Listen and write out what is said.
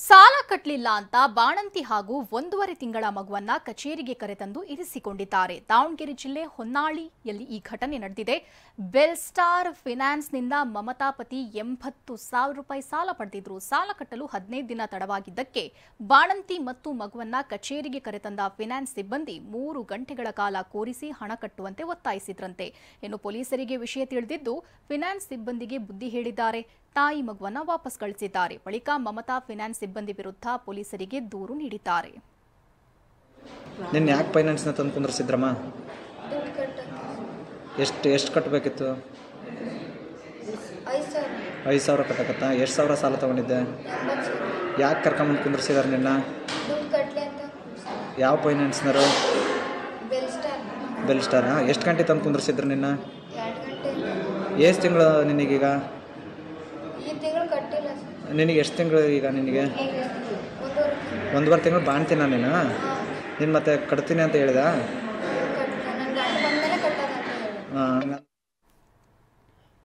ಸಾಲ ಕಟ್ಟಲಿಲ್ಲ ಅಂತ ಬಾಣಂತಿ ಹಾಗೂ 1.5 ತಿಂಗಳ ಮಗುವನ್ನ ಕಚೇರಿಗೆ ಕರೆತಂದು ಇರಿಸಿಕೊಂಡಿದ್ದಾರೆ. ದಾವಣಗೆರೆ ಜಿಲ್ಲೆ ಹೊನ್ನಾಳಿಯಲ್ಲಿ ಈ ಘಟನೆ ನಡೆದಿದೆ. ಬೆಲ್ಸ್ಟಾರ್ ಫೈನಾನ್ಸ್ನಿಂದ ಮಮತಾ ಪತಿ 80,000 ರೂಪಾಯಿ ಸಾಲ ಪಡೆದಿದ್ರು. ಸಾಲ ಕಟ್ಟಲು 15 ದಿನ ತಡವಾಗಿದ್ದಕ್ಕೆ ಬಾಣಂತಿ ಮತ್ತು ಮಗುವನ್ನ ಕಚೇರಿಗೆ ಕರೆತಂದ ಫೈನಾನ್ಸ್ ಸಿಬ್ಬಂದಿ 3 ಗಂಟೆಗಳ ಕಾಲ ಕೋರಿಸಿ ಹಣ ಕಟ್ಟುವಂತೆ ಒತ್ತಾಯಿಸಿದ್ರಂತೆ. ಇನ್ನು ಪೊಲೀಸರಿಗೆ ವಿಷಯ ತಿಳಿದಿದ್ದು ಫೈನಾನ್ಸ್ ಸಿಬ್ಬಂದಿಗೆ ಬುದ್ಧಿ ಹೇಳಿದ್ದಾರೆ. ತಾಯಿ ಮಗುವನ್ನ ವಾಪಸ್ ಕಳಿಸಿದ್ದಾರೆ. ಬಳಿಕ ಮಮತಾ ಫೈನಾನ್ಸ್ ಸಿಬ್ಬಂದಿ ವಿರುದ್ಧ ಪೊಲೀಸರಿಗೆ ದೂರು ನೀಡಿದ್ದಾರೆ. ನಿನ್ನ ಯಾಕೆ ಫೈನಾನ್ಸ್ನ ತಂದು ಕುಂದ್ರಿಸಿದ್ರಮ್ಮ? ಎಷ್ಟು ಕಟ್ಟಬೇಕಿತ್ತು? 5,000 ಕಟ್ಟಕತ್ತಾ? ಎಷ್ಟು ಸಾವಿರ ಸಾಲ ತಗೊಂಡಿದ್ದೆ? ಯಾಕೆ ಕರ್ಕೊಂಬಂದು ಕುಂದ್ರಿಸಿದಾರೆ ನಿನ್ನ? ಯಾವ ಫೈನಾನ್ಸ್ನರು? ಬೆಲ್ಸ್ಟಾರಾ? ಎಷ್ಟು ಗಂಟೆ ತಂದು ಕುಂದ್ರಿಸಿದ್ರು ನಿನ್ನ? ಎಷ್ಟು ತಿಂಗಳು ನಿನಗೀಗ? ನಿನಗೆ ಎಷ್ಟು ತಿಂಗಳು ಈಗ? ನಿನಗೆ 1.5 ತಿಂಗಳು ಬಾಣ್ತೀನ ನೀನು? ನೀನು ಮತ್ತೆ ಕಟ್ತೀನಿ ಅಂತ ಹೇಳಿದ?